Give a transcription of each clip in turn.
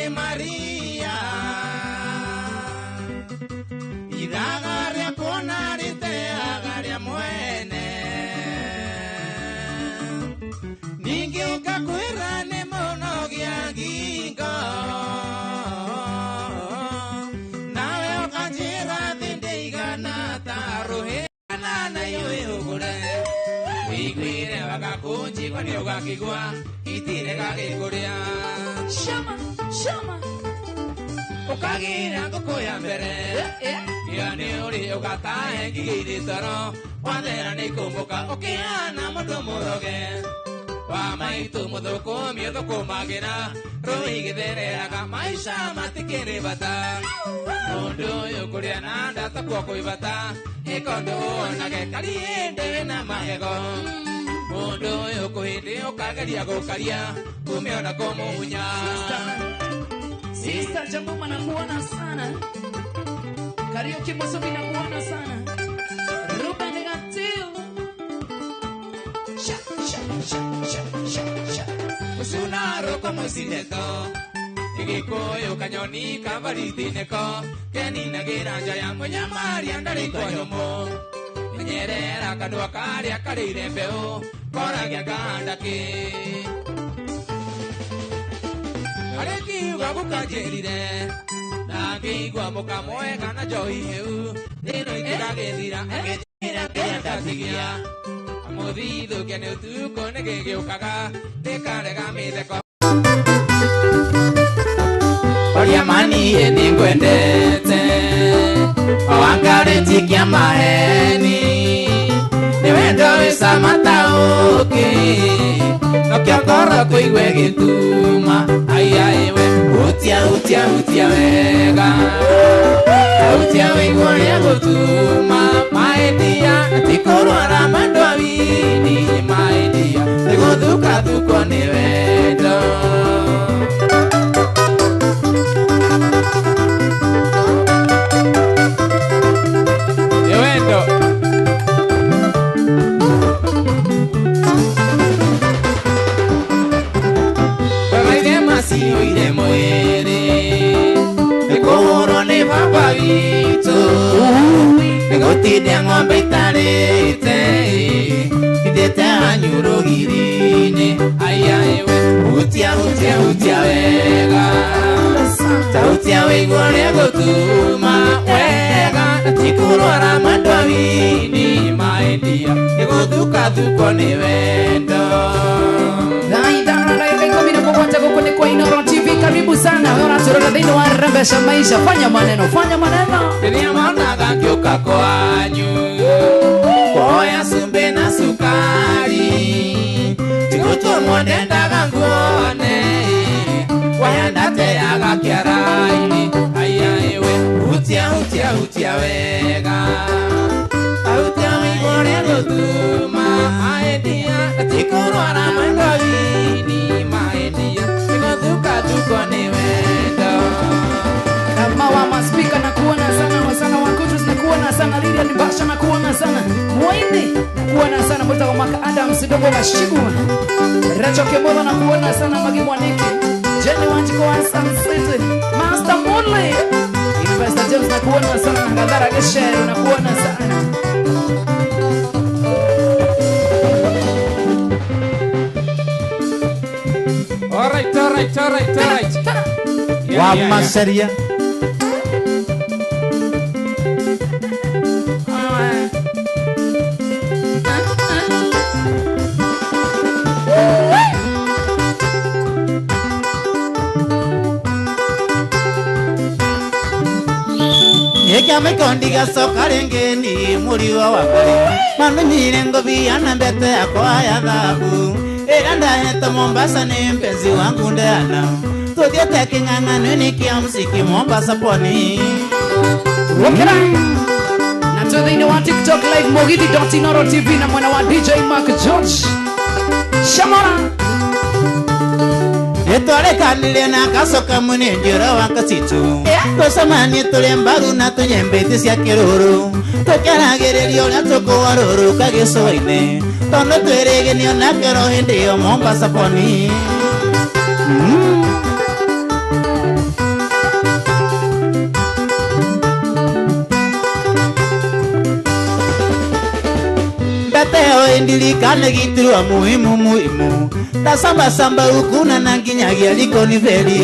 Maria idagaria ponarite agaria mwene ningi ukakwira ni mono giangingo nawe ukajira dindeigana taruhana na iwe ugure wigwire wagakunji kwani ugakigwa itire gagikuria Shama ukagira ngukuya mbere yani uri ugatahe ngigiri toro wathera ni kumbuka ukiana mundu muroge wa maitu muthukumi uthukumagira ruigithereraga maisha matikiri bata mundu uyu kuria na ndata kwa kuibata ikondo onage kariende na mahego mundu uyu kuhindi ukageria gukaria umeona kumunya. Sister Jambuma nakuona sana. Karaoke Mosobi nakuona sana. Ruben Negatil. Usuna roko musineto. Igikoyo kanyoni kavaridineko. Kenina giranja ya munyamari andari koyomo. Nyerera kanua karia karire mbeo. Koragia gandaki. Arekiuga gukanjirire nakigwa mukamwega na njoi hiu rino itiragithira agitira kiria ndatigia amuthithukia ni utuko nigigiukaga ndikarega mitheko oria manie ni ngwendete owangaritikia maheni ni wendo wisamatauki nokiakora kuigwe gituma aiaiwe utia wega utia wigworia gutuma maedia tikorwara mandu awini maedia niguthuka thukwo ni wendo oire mwere nikoro ni baba witu nigotide ng'ombe itarite idete anyuro girine ayaewe utia wega utia wigwore gutuma wega tikurora mandwa wini maedia nigothuka thuko ni wendo kwa Inoro TV karibu sana wewe unatoroka dhino wa rembesha maisha fanya maneno Ndia mwana gakioka kwanyu Koya sumbe na sukari Tikutu mwendenda ganguone Wayandate aga kiaraini Ayaewe utia wega Utia wigore gutuma Maedia tikurwara mwendawini Maedia Tikutuka tuko ni wendo Kama wa maspika na kuona sana Wasana wa kutus na kuona sana Lilian Basha na kuona sana Mwaini na kuona sana Mwita kwa maka Adams Dogo wa Shigu Racho Kemolo na kuona sana Magi Mwaniki Jenny Wanjiko wa Sun City Master Moonley Investor James na kuona sana na Ngadhara Gesheru na kuona sana Wa maseria. Eka mekondiga sokarengeni muriwa wakari manu nyirengo biyana mbete akwaya dhabu Eranda heta Mombasa ni mpenzi wangu ndana Tudiete king'ang'anu nikia msiki Mombasa pwani Wakira na tuthini wa TikTok live Mogidi.Inoro TV na mwana wa DJ Mark George Shamora Etwale kanile na kasoka mune njura wankasitu Tosamani tule mbaru na tunyembeti siya kiruru Tukyanagiriri ola toko waruru kageso ine Tondo tuerege niyo nakero hindi yo Mombasa pwani Beteo indili kane gitirwa muhimu Tasamba ukuna nanginyagia liko ni veli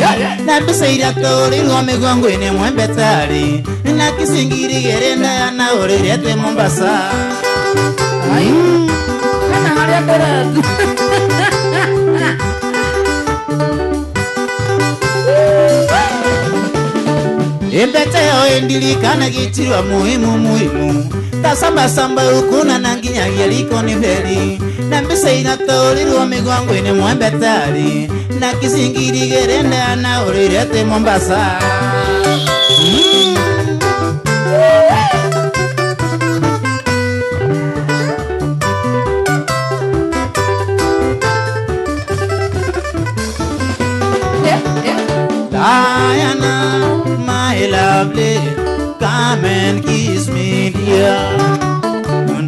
Na bisaira tori ngome gongo ine mwembetari Na kisingiri gerenda ya na orerete Mombasa Kana haria kora Beteo indili kane gitirwa muhimu Tasamba ukuna nanginyagia liko ni veli Na bisaira tori ngome gongo ine mwembetari Na kisingiri gerenda ya na orerete Mombasa Diana, my lovely, come and kiss me, dear.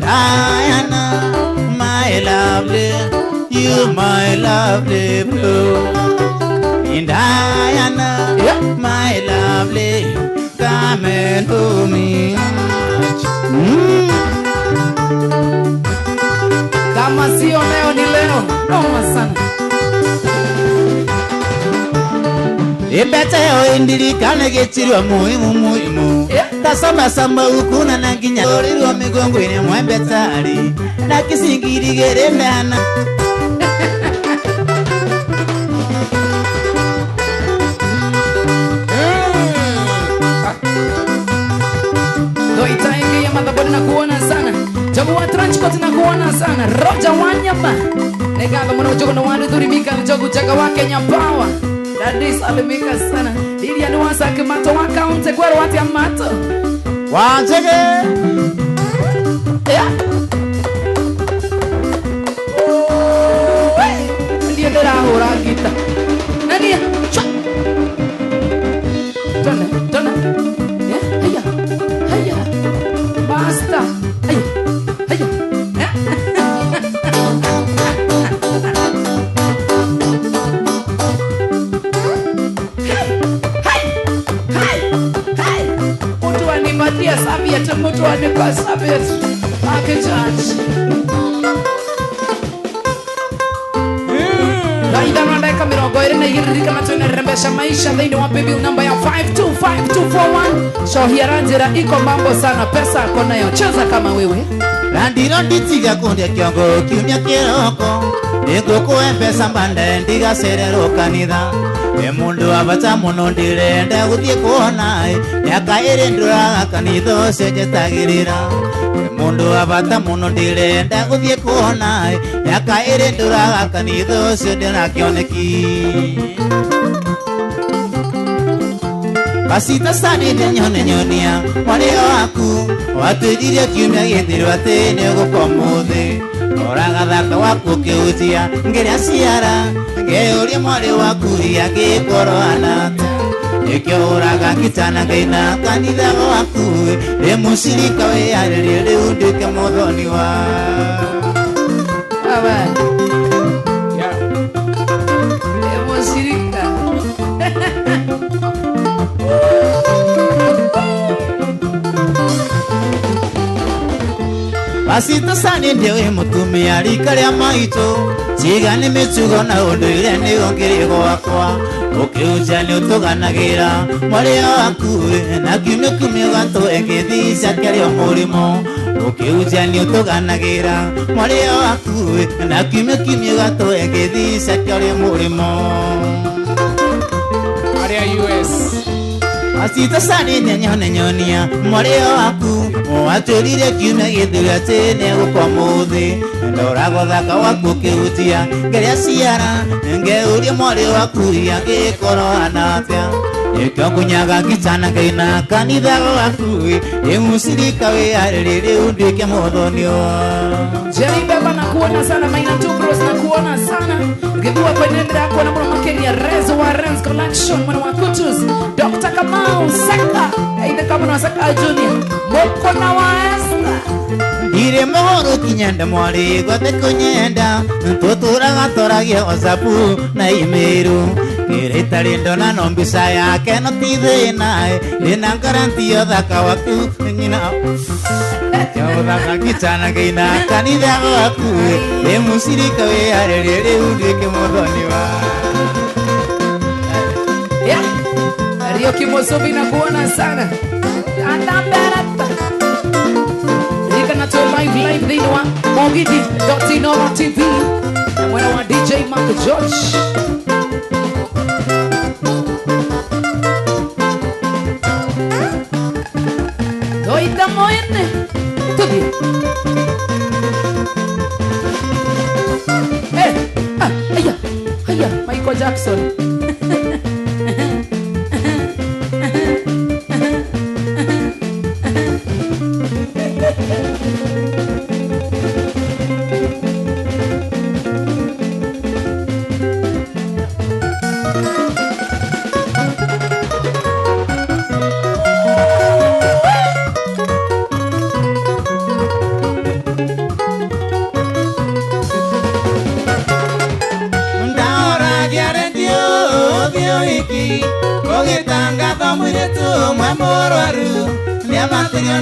Diana, my lovely, you my lovely blue. And Diana, my lovely, come and hold me. Kama sio leo ni leo noma sana Beteo indili kane gitirwa muhimu Tasamba ukuna nanginya orirwa migongo ine mwembetari Na kisingiri gerendana Doita ingi ya madhabodi na kuona sana Jogu wa transport na kuona sana Roja Wanyama Negaba mwana ujogo na wanu dhurimika Jogu chaka wake nyampawa Dadis alimika sana Lilia nuwasa kimato waka unte kwero wati ya mato Wanchege Lilia dera hora gita Nania Chwa Tona Haya Basta Haya Mtu animatia sabiet Mtu animpa sabiet Ake judge Daida mnandaka mirongo iri na igirika na tuene rembesha maisha Dhaini wa baby namba ya 525241 Shohia njira iko mambo sana Pesa kona yo cheza kama wewe Randiro nditiga kunde kiongo kiunya kiroko Ego kuempesa mbande ndiga serero kanitha Mundu abata muno ndirende guthie kuona Miaka iri nduraga kanitha ucenjetagirira Mundu abata muno ndirende guthie kuona Miaka iri nduraga kanitha ucio ndirakioneki Basita sani nyonia Mwareo waku Watwidirie kiumia githirwa tini gukomuthi Oraga thaka waku kiutia Ngeria ciara Ngeuria mwari waku ria gikoro anata Ikyo uraga kitana ngaina kanitha waku Rimucirika wiyaririe riu nduike muthoni wa Aba Rimucirika Pasita sani ndewe mutumia rika rĩa maitũ tiga nĩ mĩtugo na ũndũire nĩ ngĩrĩgo wakwa ũkĩũnja nĩ ũtũganagĩra mwarĩ waku na kiumia kiumia ũgatũengithia kĩarĩ mũrĩmo ũkĩũnja nĩ ũtũganagĩra mwarĩ waku na kiumia kiumia ũgatũengithia kĩarĩ mũrĩmo Area US Pasita sani nyonia mwarĩ waku watũrire kiumia gĩthũri atĩ nĩegũkũmũthĩ Ndora thaka waku ũkĩhutia ngeria ciara ngeuria mwarĩ waku angĩkorwo anatĩa Nĩkĩongunyaga gitana ngaina kanitha waku ĩmucirika wĩarĩrĩ unduĩke mũthonio Jerry Beba na kuona sana Maina Tubros na kuona sana Ngekuwa kwenendera kuona mwana makeni ya Rezo wa Renz Collection mwana wa Kutus Dr. Kamau Saka Aida kama na Saka Junior Moko na wa Esther Ire mohoro kinyenda mwari gwate kunyenda Tuturaga toragia WhatsApp na email Kireta lindo na nombisa yake no tithina Lina garantio thaka waku nyina Thaka kitana gaina kanitha waku Emusirika wĩarĩrĩ unduĩke mũthoni wa Rio Kimosobi na kuona sana Anamberata Ika na to live dhini wa Mogidi.Inoro TV Na mwana wa DJ Mark George Doida moene Tubi Aya Michael Jackson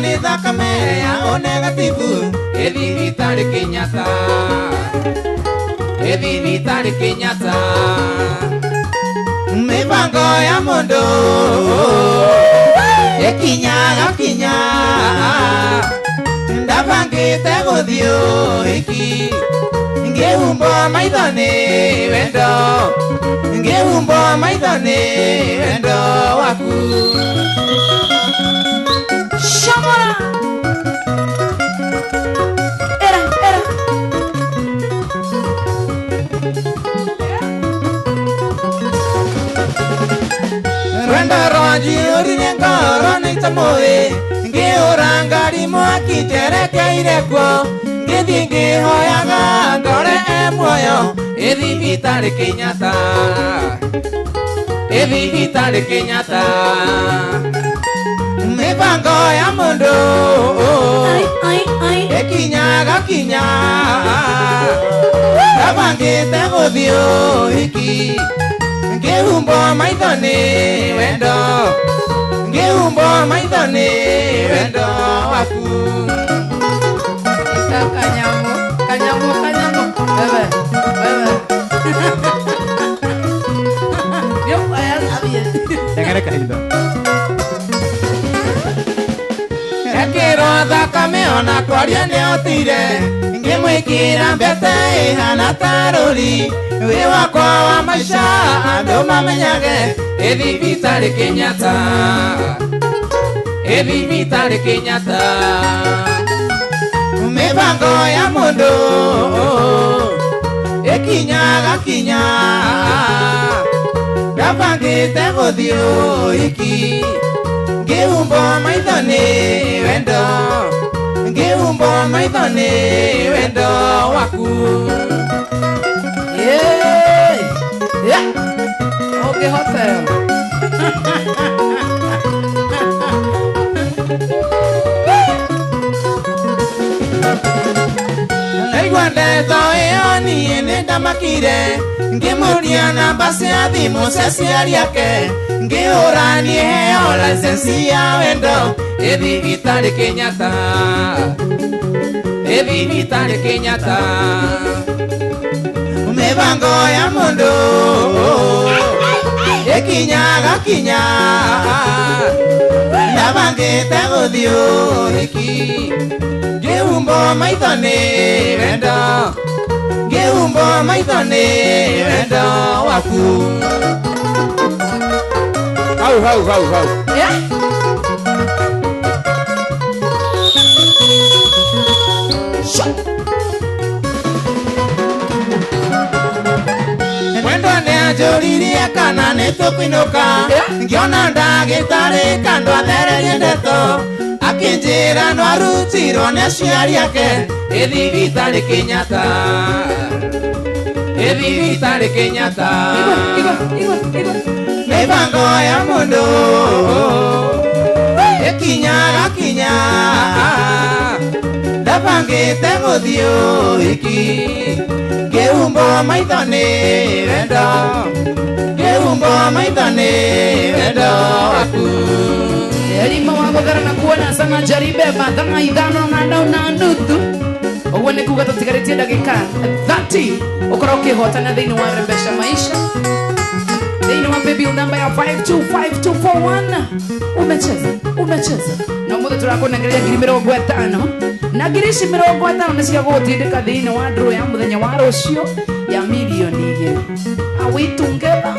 Ni thakame ya o negativu Edivitari Kenyatta mipango ya mundu ekinya ndabangite guthio iki ngehumbo maithoni wendo waku Shamara Era Rwenda roji urine ngoro nitamoe ngeurangari mwaki terekeire kwo ngithi ngihoyaga ndore muoyo Edivitari Kenyatta mipango ya mundu ekinya ndabangite guthio iki ngehumbo maithoni wendo waku Kanyamu Bebe Yo vaya sabia Tengere kahindo Ekiro thakame ona kwaria nĩotire ngĩmwĩkĩra mbete ihana tarũri wĩ wakwa wa maica andũ mamenyage Edivitari Kenyatta mipango ya mundu ekinya ndabangite guthio iki ngehumbo maithoni wendo waku Okay hotel Naigua ndeto ĩyo niĩ nĩndamakire ngĩmũria namba cia thimũ cia aciari ake ngĩhũra niĩ heo license ya wendo Edivitari Bibi Tare Kenyatta. Mibango ya mundu ekinyaga kinya nabangite guthio Iki ngiumbo maithoni wendo, ngiumbo maithoni wendo waku hau. Yeah. mwendo nianjuririe kana nitukuinuka ngiona ndagitari kando athererie ndeto akinjira no arutirwo ni aciari ake Bibi Tare Kenyatta. Bibi Tare Kenyatta. Igor. mibango ya mundu ekinyaga kinya ndabangite guthio iki ngiumbo maithoni wendo ngiumbo maithoni wendo waku Elima wagogara na kuona sana jaribe matanga idano na nutu Ogwene kuga tutigarĩtie ndagĩka 30 ũkorwo ũkĩhotana thĩinĩ wa Rembesha Maisha thĩinĩ wa baby namba ya 525241 umecheza na mũthĩ tũrakũnengereria ngiri 50 na ngiri ici 50 nĩ cia gũgũtindĩka thĩinĩ wa draw ya mũthenya wa rũciũ ya milioni 2 are we together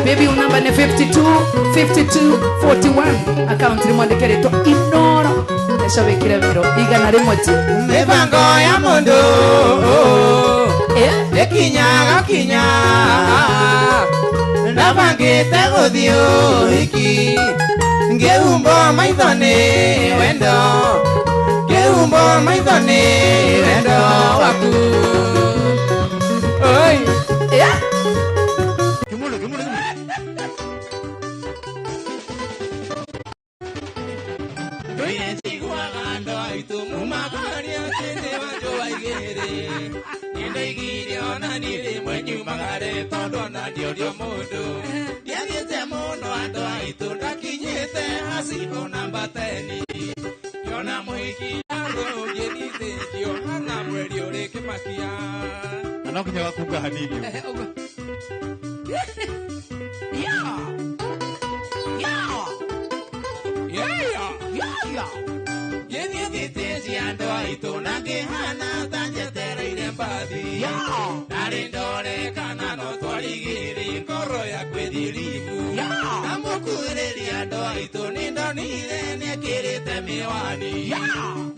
baby namba ni 525241 account ni mwandĩke rĩtwa Inoro esha wekire miro igana rĩmwe tu mibango ya mundu ekinyaga kinya ndabangite guthio iki ngiumbo maithoni wendo ngiumbo maithoni wendo waku Oi. yeah Anakuja kukunga hanini.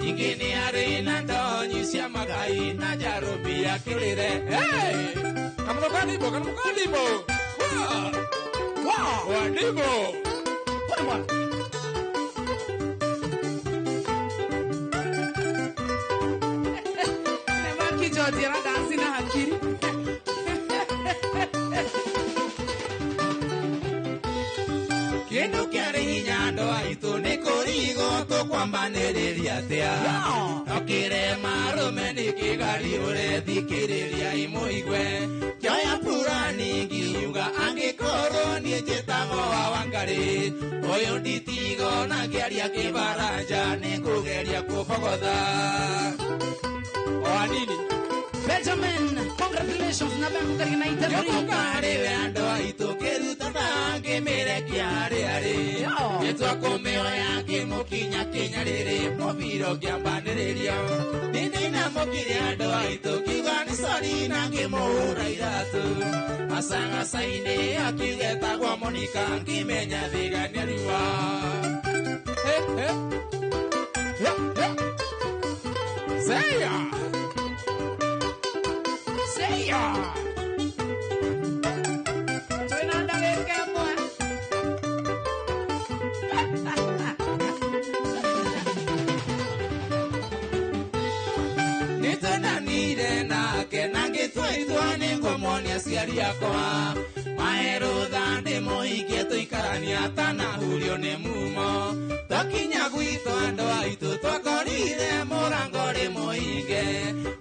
Ingini arena ndonyi cia magai na jarubi akirire. Hey! Kamukanibo. Wow! Wadibo. Nema kijoti na dansi na hakiri kindu kiari hinya ndoa itu ni kurigo tukwambaniriria atia no kirema rume ni kigari urethikiriria imuigwe kioya purani ngiuga angikorwo nie njitagwo wa Wangari uyu nditigo na ngiaria kibaranja ni kugeria kubogotha o nini Benjamin congratulations na bangu karina itazuri Yokukare andoa itu kiruta tangi mere kiare Yetwa kumeoya kimukinya kinyarire mobiro kiambaniririo Nini na mokiri andoa itu kigani sori na kimura iratu Asanga saini akigeta kwa Monica kimenya thigania riwa Seya Soy nada de campo Nitana nire na kenangi twaitwane ngomoni aciari akwa Maerutha ndĩmũhikie tũikarania tanahũrio nĩ mumo Twakinya gwitũ andũ aitũ twakorire mũrango rĩmũhinge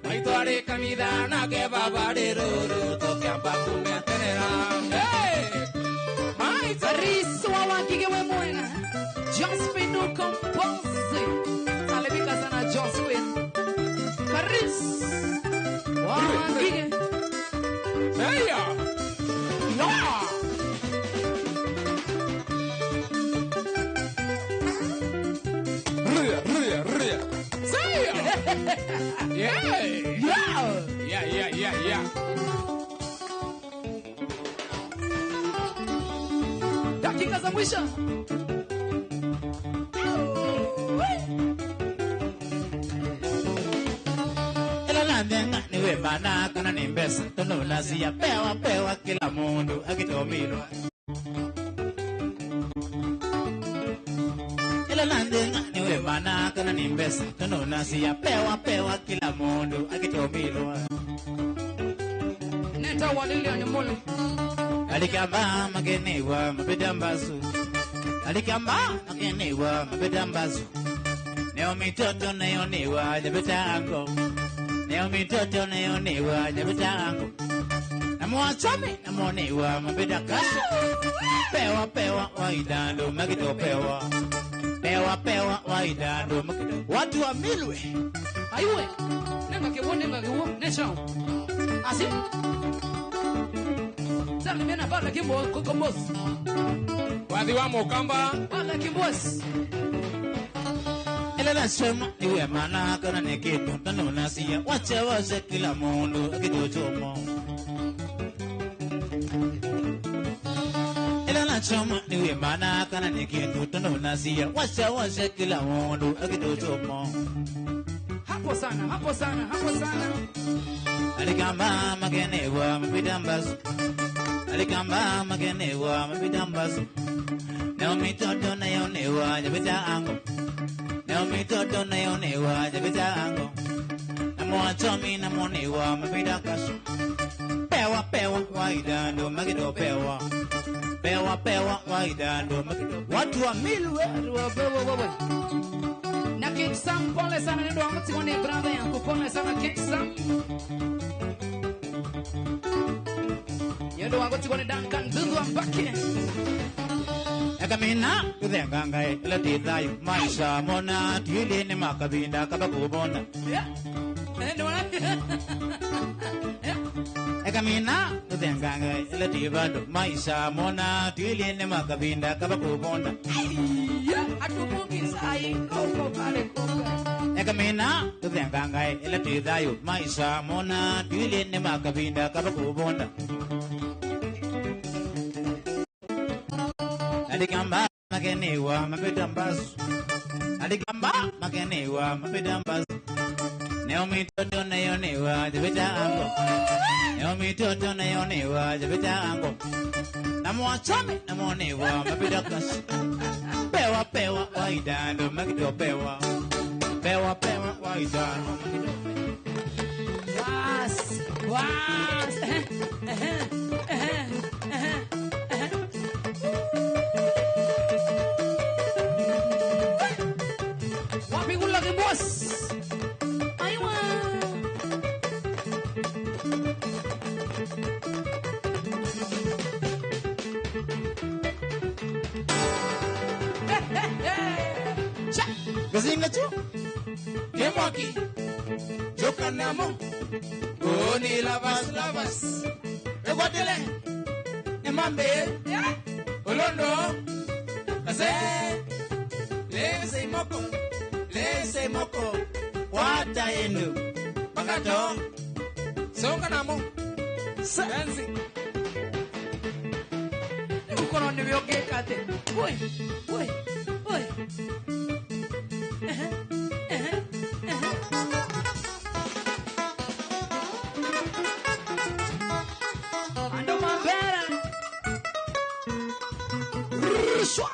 Maitũ arĩ kanitha nake baba rĩrũrũ tũkĩamba kũmĩaterera Maitũ Risu wa wakige we mwena Josephine Kompozi Yeah. Yeah. Dakika za mwisho. Elalande niwe mana kana nimbesa tono nasia pewa kila mundu akitomilwa. Elalande niwe mana kana nimbesa tono nasia pewa kila mundu akitomilwa. Neta walili animole. Alikamba magenewa mabedambazu. Alikamba magenewa mabedambazu. Neo mitoto neonewa jabetango. Neo mitoto neonewa jabetango. Namuachami namonewa mabedakasu. Pewa waidando magito pewa. Pewa waidando magito. Watu wa milwe. Ayuwe. Nenga kiwo nesha. Asi. Sali mena bala kimbo kokombos. Wadi wa mokamba. Bala kimbos. Elela sema niwe mana kana nekitu tano nasia wache kila mundu akidochomo. Elela sema niwe mana kana nekitu tano nasia wache kila mundu akidochomo. Hapo sana. Alikamba magenewa mabidambazu. Alikamba magenewa mabidambazu. Neo mitoto neonewa jabetango. Neo mitoto neonewa jabetango. Namuachomi namonewa mabidakasu. Pewa waidando magito pewa. Pewa waidando magito. Watu wa milwe. Wewe. Na King Sam pole sana ndio wangu tione brother yangu pole sana King Sam. Ndio wangu tione Duncan Dudu ambake. Ekamina kudenganga ila tithayo maisha mona tili ni makabinda kabakubona. Ndio Ekamina kudenganga ila tibado maisha mona tili ni makabinda kabakubona. Atumungi sai koko pale koko. Ekamina kudenganga ila tithayo maisha mona tili ni makabinda kabakubona. Alikamba magenewa mabedambazu. Alikamba magenewa mabedambazu. Neo mitoto neonewa jabetango. Neo mitoto neonewa jabetango. Namuachame namonewa mabedakasu. Pewa waidando magito pewa. Pewa waidando magito pewa. Was. Wapigul lagi bos. Aywa. Gazinga tu. Kemoki. Jokanamo. Goni lavas. Ewadele. Emambe. Olondo. Kase. Lese moko. Wata enu. Pakato. Songanamo. Sanzi. Ukono ni vyoke kate. Oi. Ando mambera. Shwa.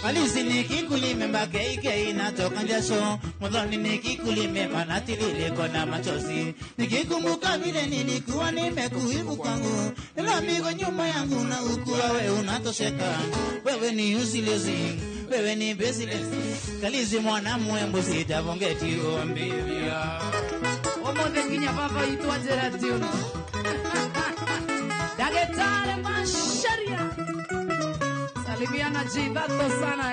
Alisi nikikulime mbake inatoka jasho. Mudhoni nikikulime manatilile kona machozi. Nikikumbuka vile nilikuwa nimekuivu kwangu. Ila amigo nyuma yangu na ukuwa we unatosheka. Wewe ni usilezi, wewe ni bezilezi. Kalizi mwana mwembo sitavongeti uambia. Omonde kinya papa itu ajera tiuno. Dagetare masharia. Salimiana jidato sana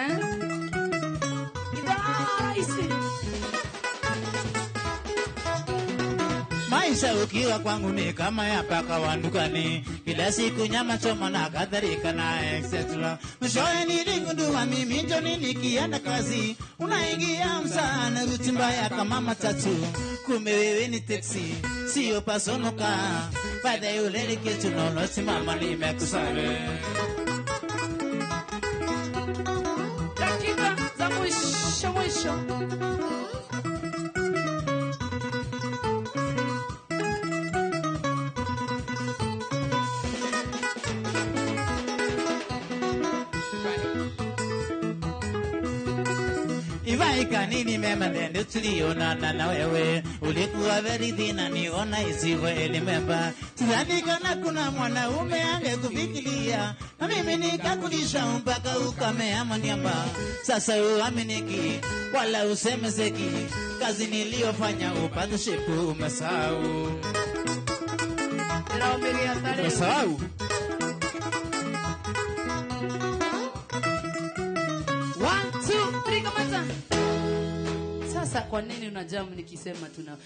My maisha ukiwa kwangu ni kama ya paka wa dukani, kila siku nyama choma na kadhalika na etc. Mwishowe niligundua mimi ndio nikienda kazi, unaingia msana ruti mbaya kama matatu, kumbe wewe ni taxi, sio pasonoka. Baada ya ule kitu nono simama nimekusare. Dakika za mwisho. Ivaika nini mema nende tulionana na wewe, ulikuwa very thin na niona isiwe elimemba. Sidhani kana kuna mwanaume angekufikiria, na mimi nikakulisha mpaka ukamea manyamba. Sasa uaminiki wala usemezeki, kazi niliyofanya upate shepu umesahau. Umesahau? Sasa kwa nini unajamu nikisema tuna